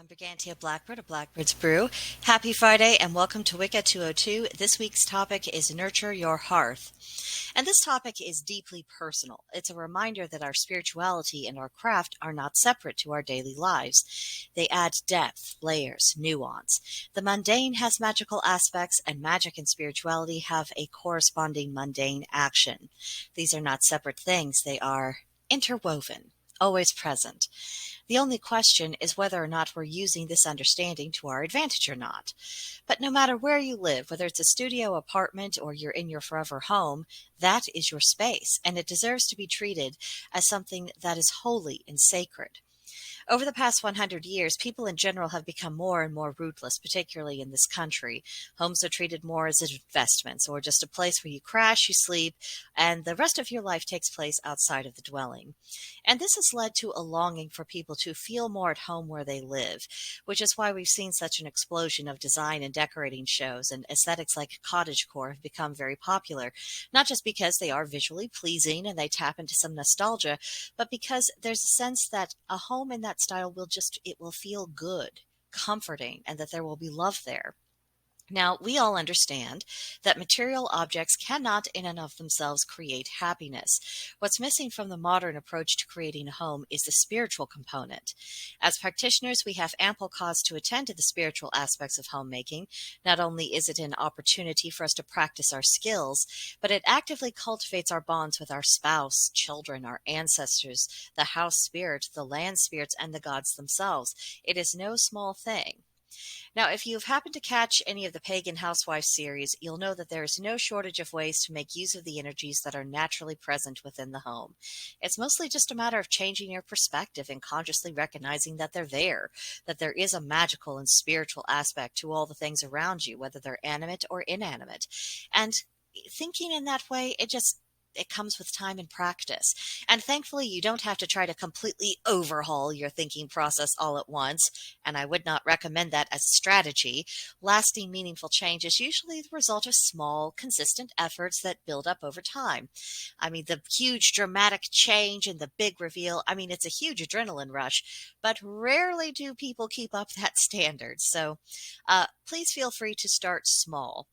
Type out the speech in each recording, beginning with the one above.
I'm Brigantia Blackbird of Blackbird's Brew. Happy Friday and welcome to Wicca 202. This week's topic is Nurture Your Hearth. And this topic is deeply personal. It's a reminder that our spirituality and our craft are not separate to our daily lives. They add depth, layers, nuance. The mundane has magical aspects, and magic and spirituality have a corresponding mundane action. These are not separate things, they are interwoven, always present. The only question is whether or not we're using this understanding to our advantage or not. But no matter where you live, whether it's a studio apartment or you're in your forever home, that is your space, and it deserves to be treated as something that is holy and sacred. Over the past 100 years, people in general have become more and more rootless, particularly in this country. Homes are treated more as investments or just a place where you crash, you sleep, and the rest of your life takes place outside of the dwelling. And this has led to a longing for people to feel more at home where they live, which is why we've seen such an explosion of design and decorating shows, and aesthetics like cottagecore have become very popular, not just because they are visually pleasing and they tap into some nostalgia, but because there's a sense that a home in that style it will feel good, comforting, and that there will be love there. Now, we all understand that material objects cannot in and of themselves create happiness. What's missing from the modern approach to creating a home is the spiritual component. As practitioners, we have ample cause to attend to the spiritual aspects of homemaking. Not only is it an opportunity for us to practice our skills, but it actively cultivates our bonds with our spouse, children, our ancestors, the house spirit, the land spirits, and the gods themselves. It is no small thing. Now, if you've happened to catch any of the Pagan Housewives series, you'll know that there is no shortage of ways to make use of the energies that are naturally present within the home. It's mostly just a matter of changing your perspective and consciously recognizing that they're there, that there is a magical and spiritual aspect to all the things around you, whether they're animate or inanimate. And thinking in that way, it comes with time and practice. And thankfully, you don't have to try to completely overhaul your thinking process all at once. And I would not recommend that as a strategy. Lasting, meaningful change is usually the result of small, consistent efforts that build up over time. I mean, the huge dramatic change and the big reveal, it's a huge adrenaline rush, but rarely do people keep up that standard. So please feel free to start small.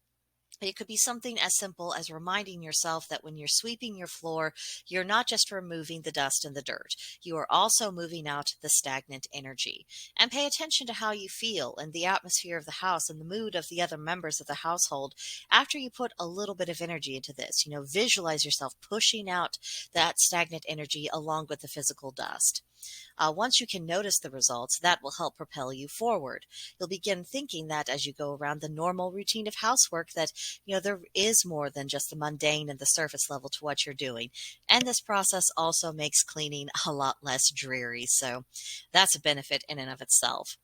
It could be something as simple as reminding yourself that when you're sweeping your floor, you're not just removing the dust and the dirt. You are also moving out the stagnant energy. And pay attention to how you feel and the atmosphere of the house and the mood of the other members of the household after you put a little bit of energy into this. Visualize yourself pushing out that stagnant energy along with the physical dust. Once you can notice the results, that will help propel you forward. You'll begin thinking that as you go around the normal routine of housework that, there is more than just the mundane and the surface level to what you're doing. And this process also makes cleaning a lot less dreary. So that's a benefit in and of itself.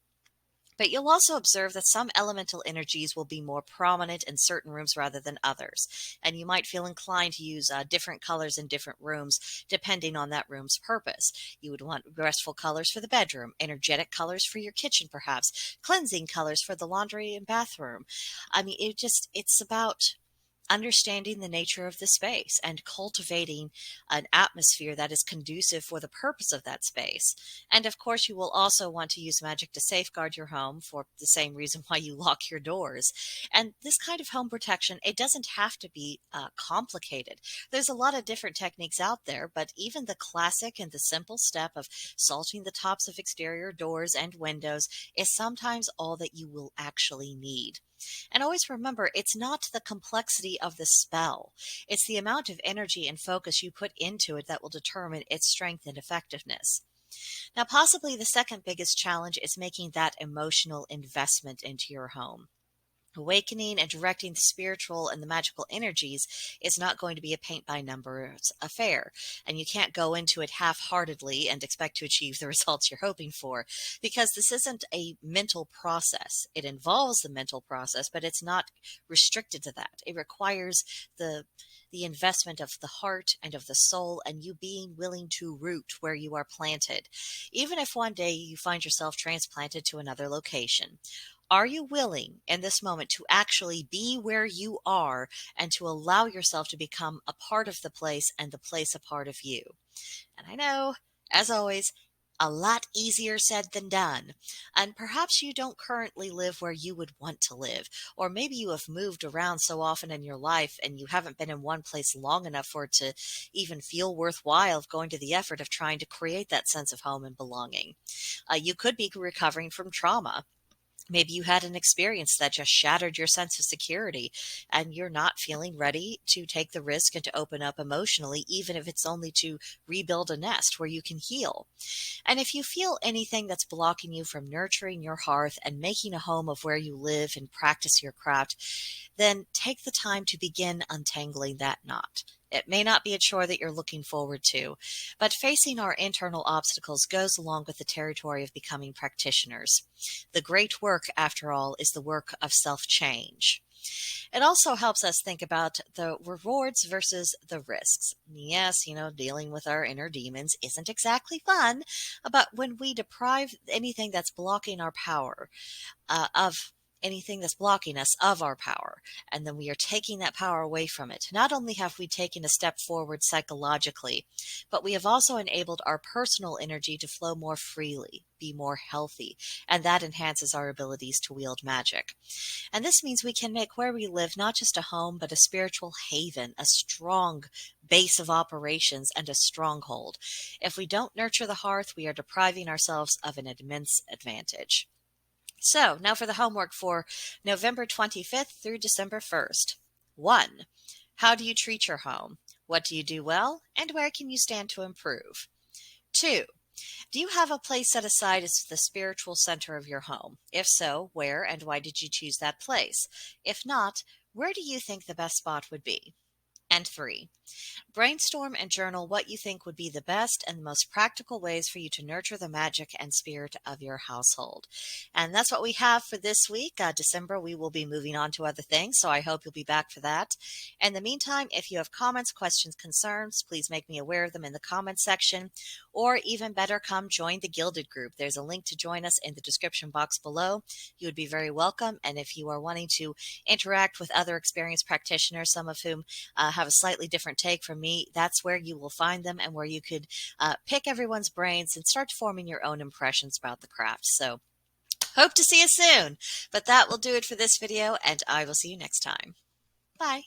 But you'll also observe that some elemental energies will be more prominent in certain rooms rather than others. And you might feel inclined to use different colors in different rooms depending on that room's purpose. You would want restful colors for the bedroom, energetic colors for your kitchen perhaps, cleansing colors for the laundry and bathroom. It's about understanding the nature of the space and cultivating an atmosphere that is conducive for the purpose of that space. And of course, you will also want to use magic to safeguard your home for the same reason why you lock your doors. And this kind of home protection, it doesn't have to be complicated. There's a lot of different techniques out there, but even the classic and the simple step of salting the tops of exterior doors and windows is sometimes all that you will actually need. And always remember, it's not the complexity of the spell. It's the amount of energy and focus you put into it that will determine its strength and effectiveness. Now, possibly the second biggest challenge is making that emotional investment into your home. Awakening and directing the spiritual and the magical energies is not going to be a paint-by-numbers affair, and you can't go into it half-heartedly and expect to achieve the results you're hoping for, because this isn't a mental process. It involves the mental process, but it's not restricted to that. It requires the investment of the heart and of the soul, and you being willing to root where you are planted, even if one day you find yourself transplanted to another location. Are you willing in this moment to actually be where you are and to allow yourself to become a part of the place and the place a part of you? And I know, as always, A lot easier said than done. And perhaps you don't currently live where you would want to live, or maybe you have moved around so often in your life and you haven't been in one place long enough for it to even feel worthwhile going to the effort of trying to create that sense of home and belonging. You could be recovering from trauma. Maybe you had an experience that just shattered your sense of security, and you're not feeling ready to take the risk and to open up emotionally, even if it's only to rebuild a nest where you can heal. And if you feel anything that's blocking you from nurturing your hearth and making a home of where you live and practice your craft, then take the time to begin untangling that knot. It may not be a chore that you're looking forward to, but facing our internal obstacles goes along with the territory of becoming practitioners. The great work, after all, is the work of self-change. It also helps us think about the rewards versus the risks. Yes, dealing with our inner demons isn't exactly fun, but when we deprive anything that's blocking our power of anything that's blocking us of our power, and then we are taking that power away from it. Not only have we taken a step forward psychologically, but we have also enabled our personal energy to flow more freely, be more healthy, and that enhances our abilities to wield magic. And this means we can make where we live not just a home, but a spiritual haven, a strong base of operations, and a stronghold. If we don't nurture the hearth, we are depriving ourselves of an immense advantage. So, now for the homework for November 25th through December 1st. 1. How do you treat your home? What do you do well? And where can you stand to improve? 2. Do you have a place set aside as the spiritual center of your home? If so, where and why did you choose that place? If not, where do you think the best spot would be? And 3. Brainstorm and journal what you think would be the best and most practical ways for you to nurture the magic and spirit of your household. And that's what we have for this week. December, we will be moving on to other things, so I hope you'll be back for that. In the meantime, if you have comments, questions, concerns, please make me aware of them in the comments section, or even better, come join the Gilded group. There's a link to join us in the description box below. You would be very welcome, and if you are wanting to interact with other experienced practitioners, some of whom have a slightly different take from me, that's where you will find them and where you could pick everyone's brains and start forming your own impressions about the craft. So hope to see you soon. But that will do it for this video, and I will see you next time. Bye.